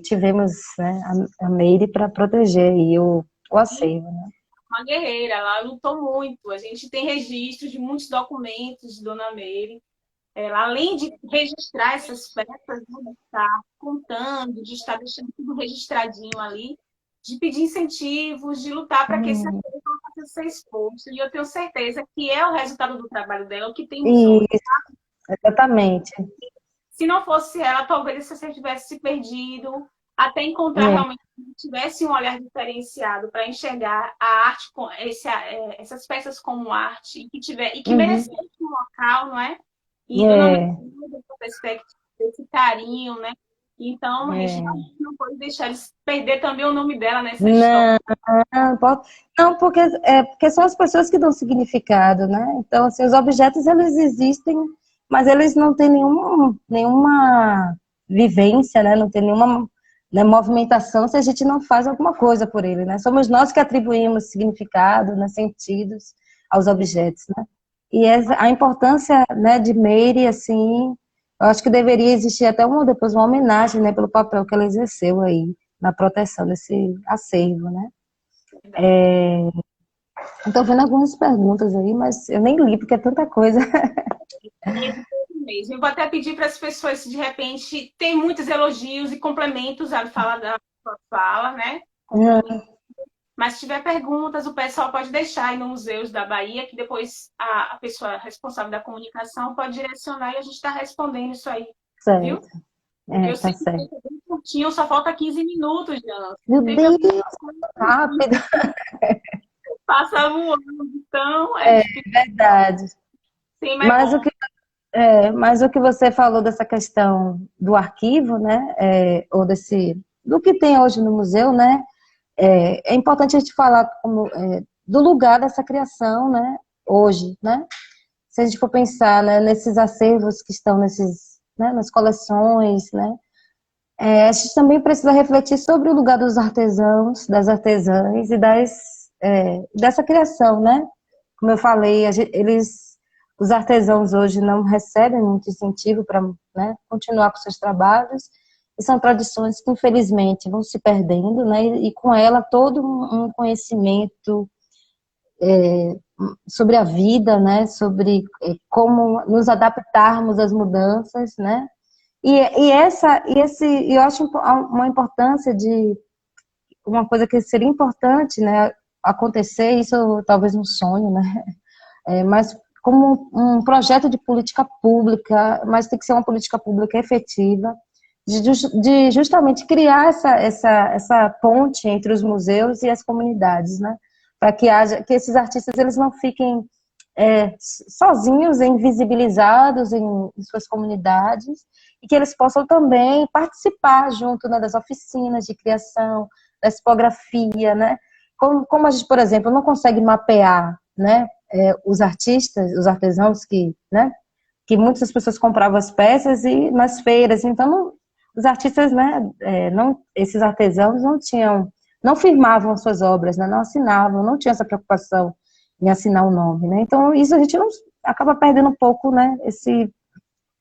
Tivemos, né, a Meire para proteger aí o acervo, né? uma guerreira, ela lutou muito. A gente tem registros de muitos documentos de Dona Meire. Ela, além de registrar essas peças, né, de estar contando, de estar deixando tudo registradinho ali, de pedir incentivos, de lutar para que esse Hum, acervo possa ser exposto. E eu tenho certeza que é o resultado do trabalho dela, o que temos hoje. isso, exatamente. Se não fosse ela, talvez esse acervo tivesse se perdido, até encontrar É, realmente que tivesse um olhar diferenciado para enxergar a arte, essas peças como arte, e que uhum, merecesse um local, não é? E Dona Maria, é, essa perspectiva, esse carinho, né? Então, a gente é. não pode deixar de perder também o nome dela nessa história. Não, não, porque são as pessoas que dão significado, né? Então, assim, os objetos, eles existem, mas eles não têm nenhuma vivência, né? Não tem nenhuma, né, movimentação se a gente não faz alguma coisa por ele, né? Somos nós que atribuímos significado, né, sentidos aos objetos, né? E a importância, né, de Meire, assim, eu acho que deveria existir até depois uma homenagem, né, pelo papel que ela exerceu aí na proteção desse acervo, né? Estou vendo algumas perguntas aí, mas eu nem li, porque é tanta coisa. Mesmo. Eu vou até pedir para as pessoas, se de repente tem muitos elogios e complementos à fala da sua fala, né? Mas se tiver perguntas, o pessoal pode deixar aí no Museus da Bahia, que depois a pessoa responsável da comunicação pode direcionar e a gente está respondendo isso aí, viu? Certo. É, Eu tá sei que certo. é bem curtinho, só falta 15 minutos, Jan. Meu Sempre Deus, rápido. passa voando. Então, É verdade. sim, mas é Mas o bom. que, mas o que você falou dessa questão do arquivo, né? Ou do que tem hoje no museu, né? É importante a gente falar do lugar dessa criação, né? Hoje, né? Se a gente for pensar, né, nesses acervos que estão né, nas coleções, né? A gente também precisa refletir sobre o lugar dos artesãos, das artesãs e dessa criação, né? Como eu falei, os artesãos hoje não recebem muito incentivo para, né, continuar com seus trabalhos, e são tradições que, infelizmente, vão se perdendo, né? E com ela todo um conhecimento sobre a vida, né? Sobre como nos adaptarmos às mudanças, né? Eu acho uma importância uma coisa que seria importante, né, acontecer, isso talvez um sonho, né, mas como um projeto de política pública, mas tem que ser uma política pública efetiva, de justamente criar essa ponte entre os museus e as comunidades, né, para que esses artistas eles não fiquem sozinhos, invisibilizados em suas comunidades, e que eles possam também participar junto, né, das oficinas de criação, da tipografia, né? Como a gente, por exemplo, não consegue mapear, né, os artistas, os artesãos né, que muitas pessoas compravam as peças e nas feiras, então os artistas, né, esses artesãos não firmavam suas obras, né, não assinavam, não tinham essa preocupação em assinar o nome, né? Então isso a gente não acaba perdendo um pouco, né,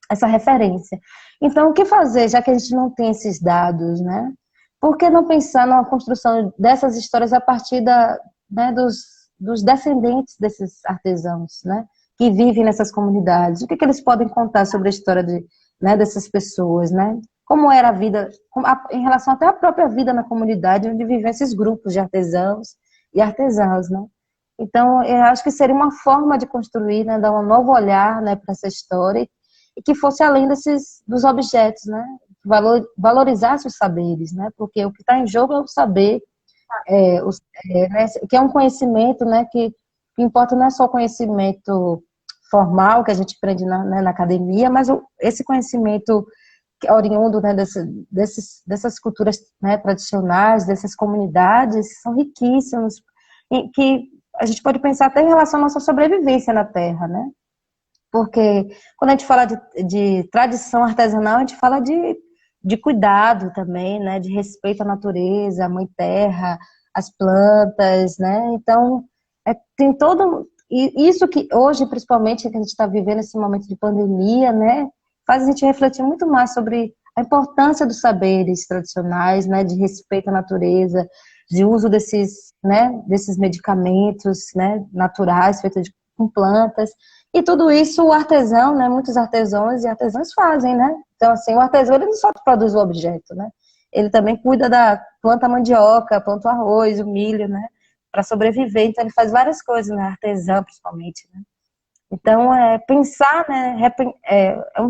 essa referência. Então, o que fazer, já que a gente não tem esses dados, né? Por que não pensar na construção dessas histórias a partir né, dos descendentes desses artesãos, né? Que vivem nessas comunidades? O que eles podem contar sobre a história né, dessas pessoas, né? Como era a vida, em relação até à própria vida na comunidade, onde viviam esses grupos de artesãos e artesãs, né? Então, eu acho que seria uma forma de construir, né, dar um novo olhar, né, para essa história e que fosse além dos objetos, né? Valorizasse os saberes, né? Porque o que está em jogo é o saber, né? Que é um conhecimento, né? Que importa não é só o conhecimento formal que a gente aprende né, na academia, mas esse conhecimento que é oriundo, né, dessas culturas, né, tradicionais, dessas comunidades, são riquíssimos, e que a gente pode pensar até em relação à nossa sobrevivência na Terra, né? Porque quando a gente fala de tradição artesanal, a gente fala de cuidado também, né? De respeito à natureza, à mãe terra, às plantas, né? Então, tem todo... E isso que hoje, principalmente, que a gente está vivendo esse momento de pandemia, né? Faz a gente refletir muito mais sobre a importância dos saberes tradicionais, né? De respeito à natureza, de uso desses medicamentos, né? Naturais, feitos com plantas. E tudo isso o artesão, né? Muitos artesãos e artesãs fazem, né? Então, assim, o artesão ele não só produz o objeto, né? Ele também cuida planta a mandioca, planta o arroz, o milho, né? Para sobreviver. Então, ele faz várias coisas, né? Artesão, principalmente, né? Então, pensar, né?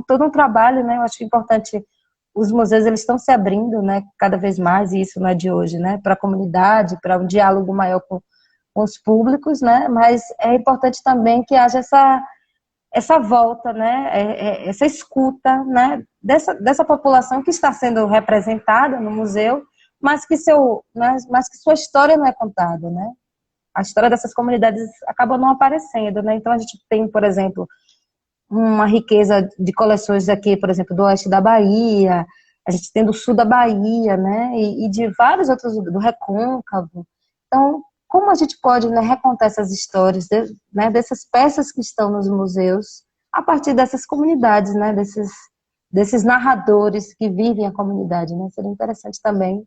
Todo um trabalho, né? Eu acho importante. Os museus eles estão se abrindo, né? Cada vez mais, e isso não é de hoje, né? Para a comunidade, para um diálogo maior com os públicos, né? Mas é importante também que haja essa volta, né, essa escuta, né, dessa população que está sendo representada no museu, mas que sua história não é contada, né? A história dessas comunidades acaba não aparecendo, né? Então a gente tem, por exemplo, uma riqueza de coleções aqui, por exemplo, do oeste da Bahia, a gente tem do sul da Bahia, né, e de vários outros, do Recôncavo. Então, como a gente pode, né, recontar essas histórias, né, dessas peças que estão nos museus, a partir dessas comunidades, né, desses narradores que vivem a comunidade, né? Seria interessante também,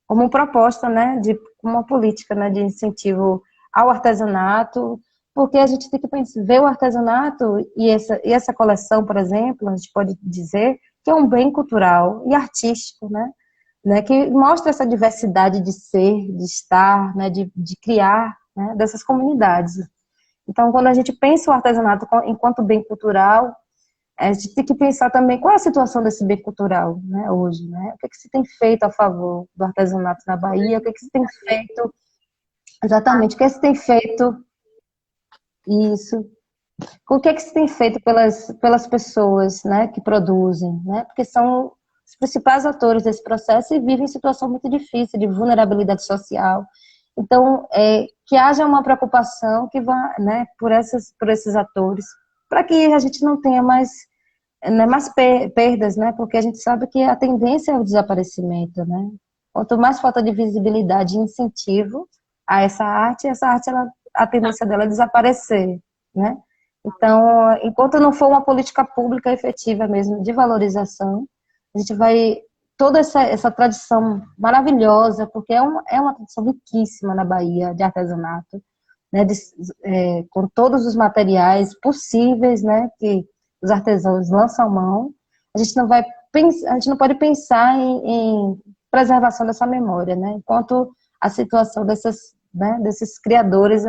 como proposta, né, de uma política, né, de incentivo ao artesanato, porque a gente tem que ver o artesanato e essa coleção, por exemplo, a gente pode dizer que é um bem cultural e artístico, né, que mostra essa diversidade de ser, de estar, né, de criar, né, dessas comunidades. Então, quando a gente pensa o artesanato enquanto bem cultural, a gente tem que pensar também qual é a situação desse bem cultural, né, hoje, né? O que é que se tem feito a favor do artesanato na Bahia? O que é que se tem feito, exatamente, o que é que se tem feito, isso, o que é que se tem feito pelas pessoas, né, que produzem, né? Porque são os principais atores desse processo e vivem em situação muito difícil de vulnerabilidade social. Então, que haja uma preocupação que vá, né, por esses atores, para que a gente não tenha mais, né, mais perdas, né? Porque a gente sabe que a tendência é o desaparecimento, né? Quanto mais falta de visibilidade e incentivo a essa arte a tendência dela é desaparecer, né? Então, enquanto não for uma política pública efetiva mesmo de valorização, a gente vai toda essa tradição maravilhosa, porque é uma tradição riquíssima na Bahia de artesanato, né, com todos os materiais possíveis, né, que os artesãos lançam mão, a gente não vai a gente não pode pensar em preservação dessa memória, né, enquanto a situação desses criadores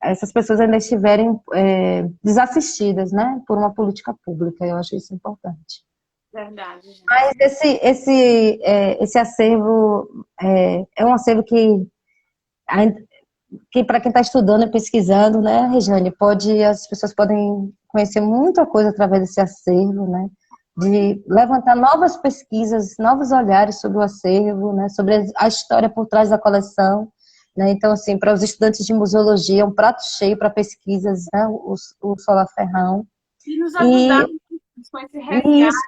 essas pessoas ainda estiverem desassistidas, né, por uma política pública. Eu acho isso importante. Verdade, gente. Mas esse acervo é um acervo que para quem está estudando e pesquisando, né, Regiane, as pessoas podem conhecer muita coisa através desse acervo, né, de levantar novas pesquisas, novos olhares sobre o acervo, né, sobre a história por trás da coleção, né. Então, assim, para os estudantes de museologia, é um prato cheio para pesquisas, né, o Solar Ferrão. E nos ajudar com esse resgate Isso.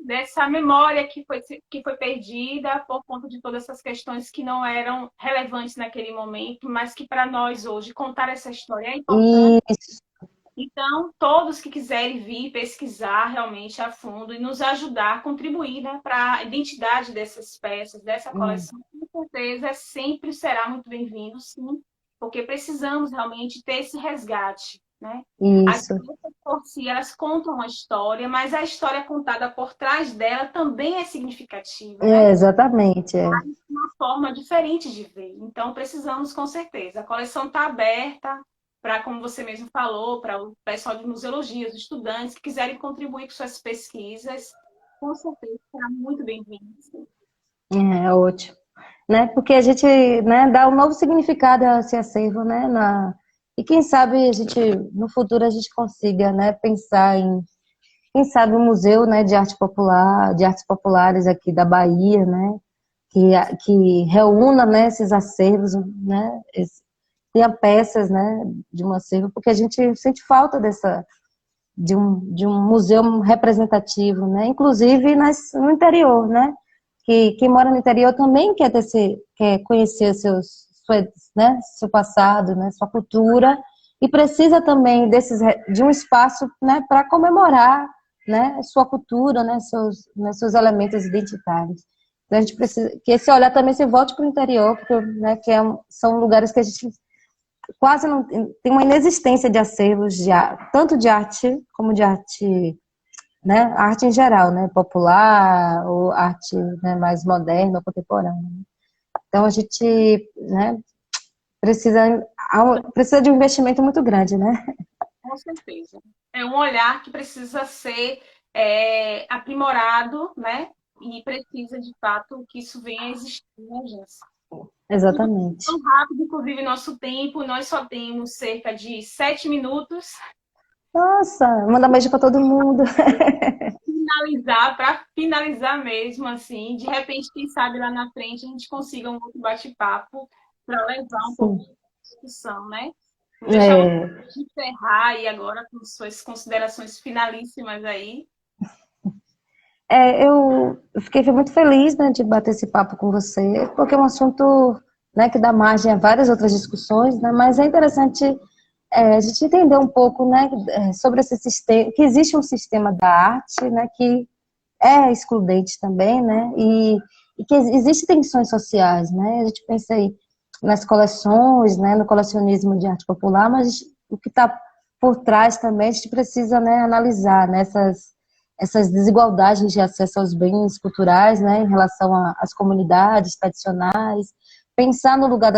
dessa memória que foi perdida por conta de todas essas questões que não eram relevantes naquele momento, mas que para nós hoje contar essa história é importante. Isso. Então, todos que quiserem vir pesquisar realmente a fundo e nos ajudar, contribuir, né, para a identidade dessas peças, dessa coleção, com certeza sempre será muito bem-vindo, sim, porque precisamos realmente ter esse resgate, né? Isso. As peças por si, elas contam uma história, mas a história contada por trás dela também é significativa, né? Exatamente. Uma forma diferente de ver. Então, precisamos, com certeza. A coleção está aberta para, como você mesmo falou, para o pessoal de museologia, os estudantes que quiserem contribuir com suas pesquisas, com certeza será muito bem-vindo. É ótimo. Né? Porque a gente, né, dá um novo significado a esse acervo, né? E quem sabe no futuro a gente consiga, né, pensar em, quem sabe, um museu, né, de arte popular, de artes populares aqui da Bahia, né? Que reúna, né, esses acervos, né? Tenha peças, né, de um acervo, porque a gente sente falta de um museu representativo, né? Inclusive no interior, né? Que quem mora no interior também quer conhecer seu passado, né, sua cultura, e precisa também de um espaço, né, para comemorar, né, sua cultura, né, seus elementos identitários. Então, a gente precisa que esse olhar também se volte para o interior, porque, né, são lugares que a gente quase não tem uma inexistência de acervos tanto de arte como de arte, né, arte em geral, né, popular ou arte, né, mais moderna ou contemporânea. Então a gente, né, precisa de um investimento muito grande, né? Com certeza. É um olhar que precisa ser aprimorado, né? E precisa, de fato, que isso venha a existir, né, Jéssica? Exatamente. Tão rápido, inclusive, nosso tempo. Nós só temos cerca de 7 minutos. Nossa, manda beijo para todo mundo. Para finalizar mesmo, assim, de repente, quem sabe lá na frente a gente consiga um outro bate-papo para levar um pouco de discussão, né? Vou deixar você encerrar aí agora com suas considerações finalíssimas aí. Eu fiquei muito feliz, né, de bater esse papo com você, porque é um assunto, né, que dá margem a várias outras discussões, né, mas é interessante a gente entender um pouco, né, sobre esse sistema, que existe um sistema da arte, né, que é excludente também, né, e que existem tensões sociais, né, a gente pensa aí nas coleções, né, no colecionismo de arte popular, mas o que está por trás também a gente precisa, né, analisar, né, essas desigualdades de acesso aos bens culturais, né, em relação às comunidades tradicionais, pensar no lugar